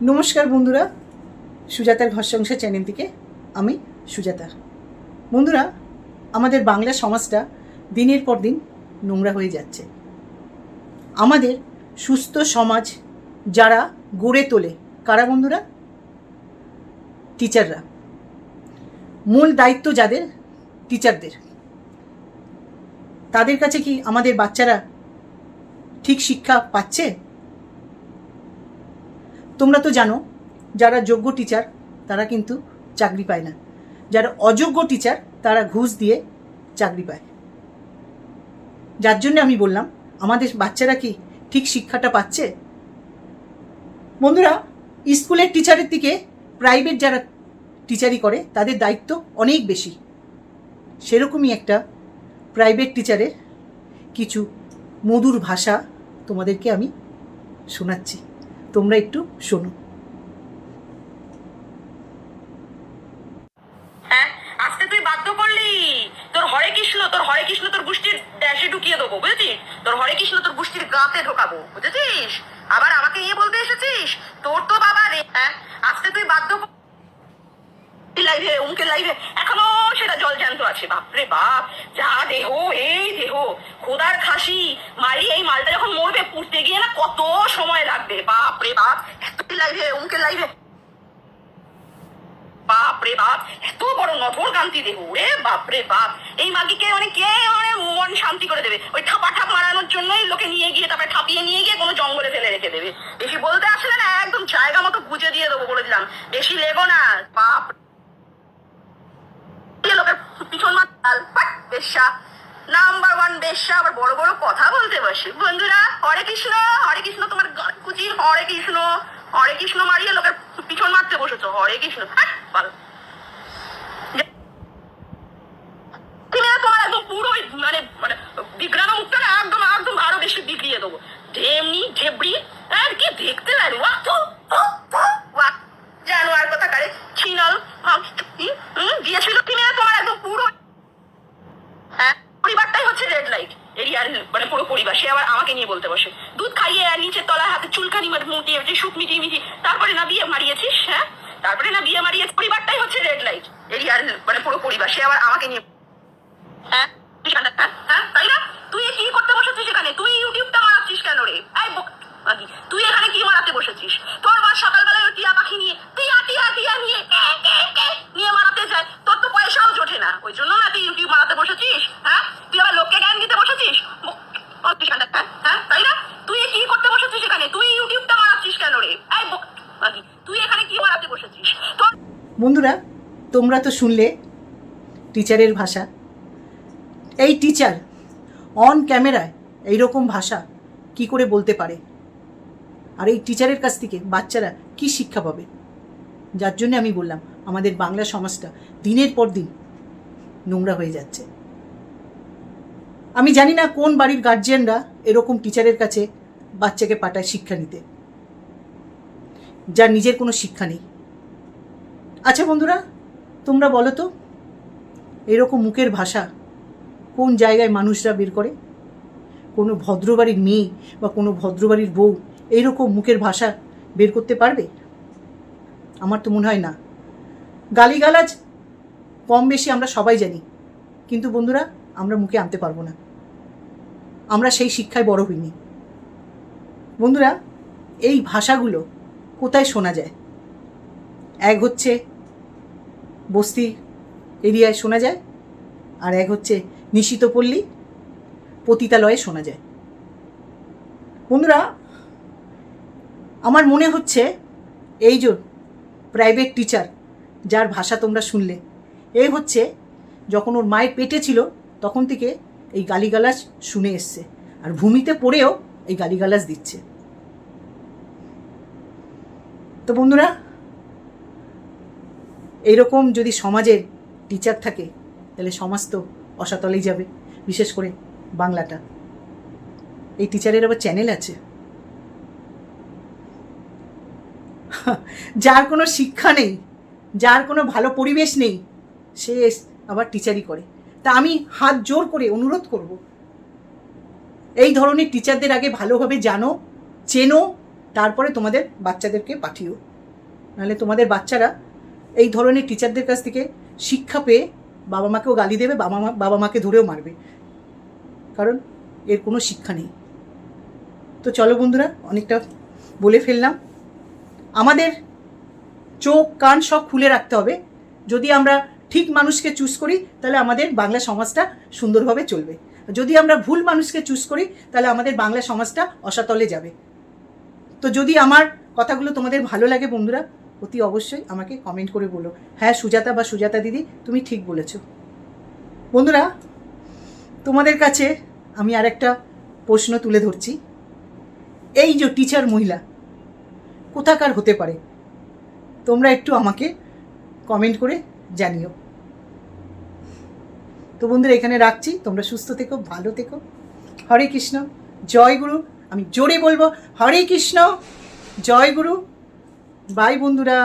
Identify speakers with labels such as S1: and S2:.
S1: নমস্কার বন্ধুরা, সুজাতার ঘর সংসার চ্যানেল থেকে আমি সুজাতা। বন্ধুরা, আমাদের বাংলা সমাজটা দিনের পর দিন নোংরা হয়ে যাচ্ছে। আমাদের সুস্থ সমাজ যারা গড়ে তোলে কারা বন্ধুরা? টিচাররা। মূল দায়িত্ব যাদের, টিচারদের। তাদের কাছে কি আমাদের বাচ্চারা ঠিক শিক্ষা পাচ্ছে? তোমরা তো জানো, যারা যোগ্য টিচার তারা কিন্তু চাকরি পায় না, যারা অযোগ্য টিচার তারা ঘুষ দিয়ে চাকরি পায়। যার জন্য আমি বললাম, আমাদের বাচ্চারা কি ঠিক শিক্ষাটা পাচ্ছে? বন্ধুরা, স্কুলের টিচারের থেকে প্রাইভেট যারা টিচারি করে তাদের দায়িত্ব অনেক বেশি। সেরকমই একটা প্রাইভেট টিচারের কিছু মধুর ভাষা তোমাদেরকে আমি শোনাচ্ছি, তোমরা একটু শোনো।
S2: হ্যাঁ, আজকে তুই বাধ্য করলি। তোর হরে কৃষ্ণ তোর গোষ্ঠীর ড্যাশে ঢুকিয়ে দেবো, বুঝেছিস? তোর হরে কৃষ্ণ তোর গোষ্ঠীর গাতে ঢোকাবো, বুঝেছিস? আবার আমাকে নিয়ে বলতে এসেছিস? তোর তো বাবা রে। হ্যাঁ, আজকে তুই বাধ্য লাইভে, উমকে লাইভে এখনো সেটা জল জ্যান্ত আছে। বাপরে বাপ, যা দেহ, এই দেহ, খোদার খাসি মারি, এই মালটা যখন মরবে পুড়তে গিয়ে না কত সময় লাগবে। বাপরে বাপ, এত লাইভে, উমকে লাইভে, বাপরে বাপ, এত বড় নধর কান্তি দেহ রে। বাপরে বাপ, এই মাগিকে কে মন শান্তি করে দেবে? ওই ঠাপা ঠাপ মারানোর জন্যই লোকে নিয়ে গিয়ে তারপরে ঠাপিয়ে নিয়ে গিয়ে কোনো জঙ্গলে ফেলে রেখে দেবে। বেশি বলতে আসলে না, একদম জায়গা মতো গুজে দিয়ে দেবো, বলে দিলাম। বেশি লেগো না। বাপ, লোকের পিছন মাতাল বেশ্যা, নাম্বার ওয়ান বেশ্যা, আবার বড় বড় কথা বলতে বসে। বন্ধুরা, হরে কৃষ্ণ তোমার কুচি, হরে কৃষ্ণ মারিয়ে লোকের পিছন মারতে বসেছো। হরে কৃষ্ণ, তোমার একদম পুরোই মানে মানে বিগ্রানো মুখটা না একদম একদম আরো বেশি বিগড়িয়ে দেবো। এমনি ঢেবড়ি আর কি দেখতে লাগে। জানোয়ার কথা কারে ছিনাল দিয়েছিল তুমি, তোমার একদম পুরো পরিবারটাই হচ্ছে রেড লাইট এরিয়ার, মানে পুরো পরিবার। সে আবার আমাকে নিয়ে বলতে বসে, দুধ খাইয়ে আর নিচের তলায় হাতে চুলকানি মুটিয়ে সুখ মিটিয়ে তারপরে না বিয়ে মারিয়েছিস। হ্যাঁ, তারপরে না বিয়ে মারিয়েছিস। পরিবারটাই হচ্ছে রেড লাইট এরিয়ার, মানে পুরো পরিবার। সে আবার আমাকে নিয়ে, হ্যাঁ তাই না? তুই কি করতে বসেছিস এখানে? তুই ইউটিউবটা মারাচ্ছিস কেন রে? তুই এখানে কি মারাতে বসেছিস? তোর মা সকালবেলায় ওই টিয়া পাখি নিয়ে টিয়া নিয়ে মারাতে যায়। তোর তো পয়সাও জোটে না, ওই জন্য না তুই ইউটিউব মারাতে বসেছিস। হ্যাঁ, তুই আবার লোককে জ্ঞান দিতে বসেছিস। হ্যাঁ তাই না? তুই কি করতে বসেছিস এখানে? তুই ইউটিউবটা মারাচ্ছিস কেন রে? তুই এখানে কি মারাতে বসেছিস? তোর
S1: বন্ধুরা, তোমরা তো শুনলে টিচারের ভাষা। এই টিচার অন ক্যামেরায় এইরকম ভাষা কি করে বলতে পারে? আর এই টিচারের কাছ থেকে বাচ্চারা কি শিক্ষা পাবে? যার জন্য আমি বললাম, আমাদের বাংলা সমাজটা দিনের পর দিন নোংরা হয়ে যাচ্ছে। আমি জানি না কোন বাড়ির গার্জিয়ানরা এরকম টিচারের কাছে বাচ্চাকে পাঠায় শিক্ষা নিতে, যার নিজের কোনো শিক্ষা নেই। আচ্ছা বন্ধুরা, তোমরা বলো তো, এরকম মুখের ভাষা কোন জায়গায় মানুষরা বের করে? কোনো ভদ্রবাড়ির মেয়ে বা কোনো ভদ্রবাড়ির বউ এইরকম মুখের ভাষা বের করতে পারবে? আমার তো মনে হয় না। গালিগালাজ কম বেশি আমরা সবাই জানি, কিন্তু বন্ধুরা আমরা মুখে আনতে পারবো না। আমরা সেই শিক্ষায় বড় হইনি। বন্ধুরা, এই ভাষাগুলো কোথায় শোনা যায়? এক হচ্ছে বস্তি এরিয়ায় শোনা যায়, আর এক হচ্ছে নিশিত পল্লী পতিতালয়ে শোনা যায়। বন্ধুরা, আমার মনে হচ্ছে এই যে প্রাইভেট টিচার যার ভাষা তোমরা শুনলে, এই হচ্ছে যখন ওর মায়ের পেটে ছিল তখন থেকে এই গালিগালাজ শুনে এসছে, আর ভূমিতে পড়েও এই গালিগালাজ দিচ্ছে। তো বন্ধুরা, এইরকম যদি সমাজের টিচার থাকে তাহলে সমাজ তো অসাতলেই যাবে, বিশেষ করে বাংলাটা। এই টিচারের আবার চ্যানেল আছে। যার কোনো শিক্ষা নেই, যার কোনো ভালো পরিবেশ নেই, সে আবার টিচারই করে। তা আমি হাত জোর করে অনুরোধ করব, এই ধরনের টিচারদের আগে ভালোভাবে জানো, চেনো, তারপরে তোমাদের বাচ্চাদেরকে পাঠিও। নাহলে তোমাদের বাচ্চারা এই ধরনের টিচারদের কাছ থেকে শিক্ষা পেয়ে বাবা মাকেও গালি দেবে, বাবা মাকে ধরেও মারবে, কারণ এর কোনো শিক্ষা নেই। তো চলো বন্ধুরা, অনেকটা বলে ফেললাম। আমাদের চোখ কান সব খুলে রাখতে হবে। যদি আমরা ঠিক মানুষকে চুজ করি তাহলে আমাদের বাংলা সমাজটা সুন্দরভাবে চলবে। যদি আমরা ভুল মানুষকে চুজ করি তাহলে আমাদের বাংলা সমাজটা অসাতলে যাবে। তো যদি আমার কথাগুলো তোমাদের ভালো লাগে বন্ধুরা, অতি অবশ্যই আমাকে কমেন্ট করে বলো, হ্যাঁ সুজাতা বা সুজাতা দিদি তুমি ঠিক বলেছো। বন্ধুরা, তোমাদের কাছে আমি আর একটা প্রশ্ন তুলে ধরছি। এই যে টিচার মহিলা কোথাকার হতে পারে, তোমরা একটু আমাকে কমেন্ট করে জানিও। তো বন্ধুরা, এখানে রাখছি। তোমরা সুস্থ থেকো, ভালো থেকো। হরে কৃষ্ণ, জয় গুরু। আমি জোরে বলবো, হরে কৃষ্ণ, জয় গুরু। বাই বন্ধুরা।